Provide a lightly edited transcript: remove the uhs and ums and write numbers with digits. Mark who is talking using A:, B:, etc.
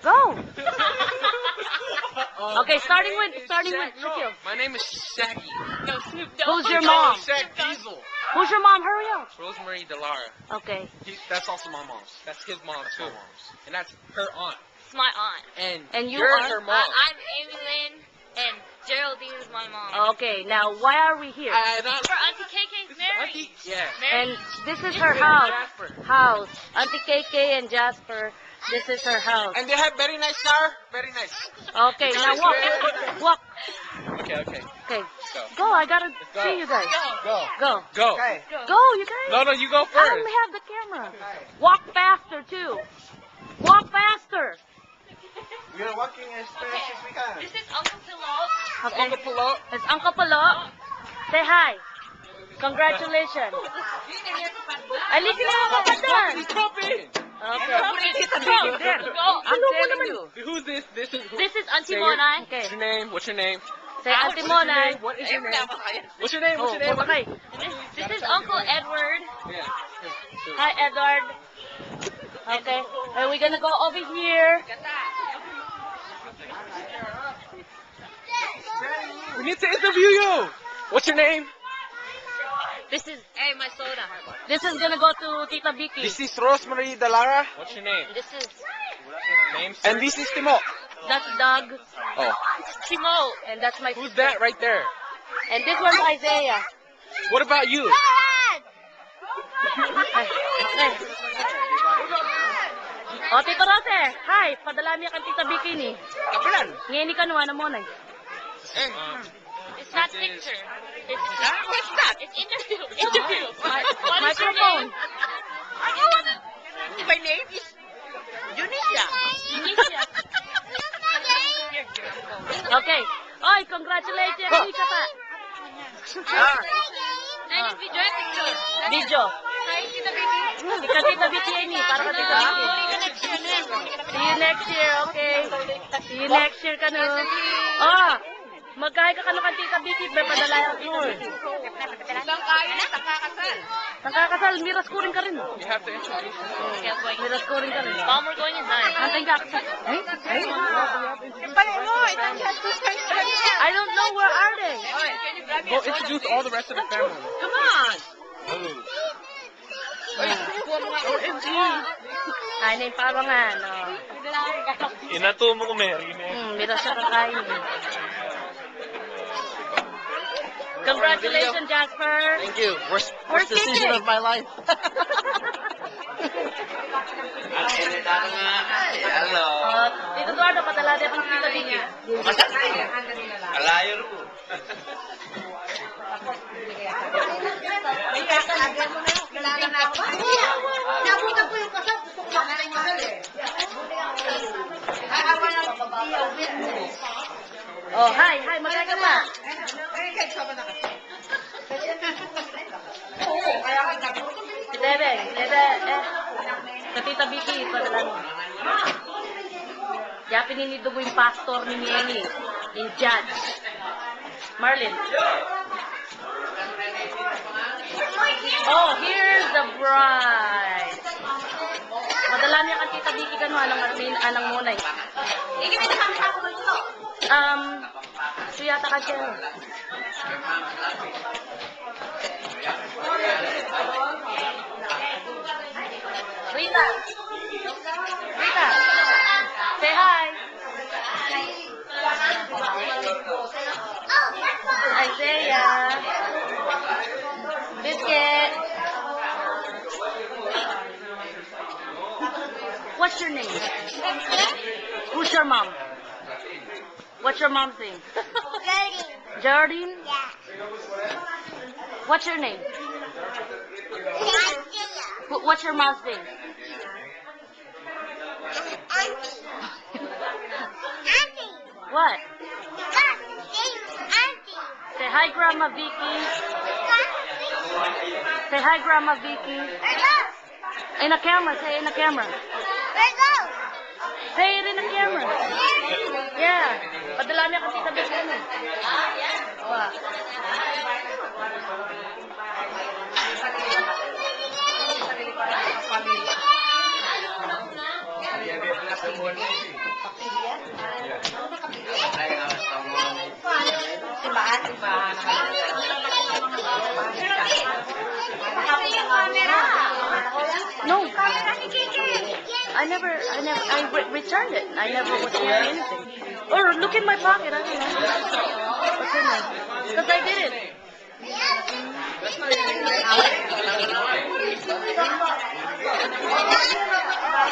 A: Go. Okay, starting with Nikhil.
B: My name is Shaggy.
C: No, Snoop Dogg.
A: Who's your mom?
B: Shag Diesel.
A: Who's your mom? Hurry up.
B: Rosemary Delara.
A: Okay.
B: That's also my mom's. That's his mom too. And that's her aunt.
C: It's my aunt.
A: And you
B: you're
A: are?
B: her mom.
C: I'm Amy Lynn, and Geraldine is my mom.
A: Okay, now why are we here?
C: For Auntie KK's married.
B: Yeah.
A: And this is her house. Auntie KK and Jasper. This is her house.
B: And they have very nice car. Very nice.
A: Okay, now walk. Walk.
B: Okay.
A: Okay.
B: Go.
A: Go, I gotta
B: go.
A: see you guys.
B: Go.
A: Go.
B: Go.
A: Go, you guys.
B: No, you go
A: I
B: first.
A: don't have the camera. Walk faster, too. Walk faster.
D: We are walking as fast as we can.
C: This is Uncle Pillow.
A: Okay.
B: Uncle Palo.
A: It's Uncle Palo. Say hi. Congratulations. Alika na ako ka dyan.
B: Come in.
A: Okay.
C: Go.
A: Ano mo naman?
B: Who's this? This is
C: Auntie
B: Say
C: Monay.
A: Okay.
B: What's your name? What's your name?
A: Say Auntie Monay.
B: What is your name? What's your name? What's your name?
A: Okay.
C: This is Uncle Edward.
B: Yeah.
A: Hi, Edward. Okay. And we're gonna go over here.
B: We need to interview you. What's your name?
A: This is
C: My soda.
A: this is gonna go to Tita Vicky.
D: This is Rosemary Delara.
B: What's your name?
A: This is
B: Name, sir?
D: And this is Timo.
A: that's Doug.
B: Oh.
A: Timo. And that's my
B: Who's that right there?
A: And this one's Isaiah.
B: What about you?
A: Hey. O, Tito Rose. Hi. Padala niya kang Tita Vicky ni.
D: Kapilan.
A: Ngini ka naman mo na.
C: It's not picture.
D: What's that?
C: It's interview. Interview.
A: Microphone.
D: My name is Junisha.
A: Okay. Oy, congratulations. Hindi ka pa.
C: Nandito video picture.
A: Video.
C: Hi, Tita Vicky.
A: Ika Tita Vicky ni. Para ka Tita Vicky. See you next year, okay? See you next year ka no. Oh, magkaya ka kang Tita Vicky. May padala yung Tita Vicky.
C: Isang kayo na, takakasal.
A: Nangkakasal, miras ko rin ka rin.
B: You have to introduce yourself.
C: Yeah, boy.
A: Miras ko rin ka rin.
C: Mom, we're going inside.
A: Antay ka. I don't know, where are they?
C: Can you grab me
B: Go introduce all the rest of the family.
A: Come on. Ay, na yung parangan. Oh.
B: Inatumo ko, Mary.
A: Miras siya kakain. Congratulations, Jasper.
D: Thank you.
A: Worst
D: Worst decision of my life. Hello.
A: Dito Eduardo, padala din ang Tita Vicky.
D: Alayo po.
E: Nabuta ko yung kasal, gusto ko makakain kasal eh.
A: Oh, hi, magkaya ka pa. Si Bebe, sa Tita Vicky, padala mo. Kaya pininido mo yung pastor ni Mieni, yung judge. Marlin. Oh, here's the bride. Madala niya kang Tita Vicky ka no, anang munay. So yata ka siya. Rita. Say hi. Isaiah. Biscuit. What's your name? Who's your mom? What's your mom's name? Jardine? What's your name? What's your mom's name? What? Say hi, Grandma Vicky. Say hi, Grandma Vicky. In the camera. Say in the camera. Say it in the camera. Yeah. Padala niya kasi Tita Vicky. No. I returned it. I never was wearing anything. Or look in my pocket. I don't know. What's in there? Because I did it.
B: That's not even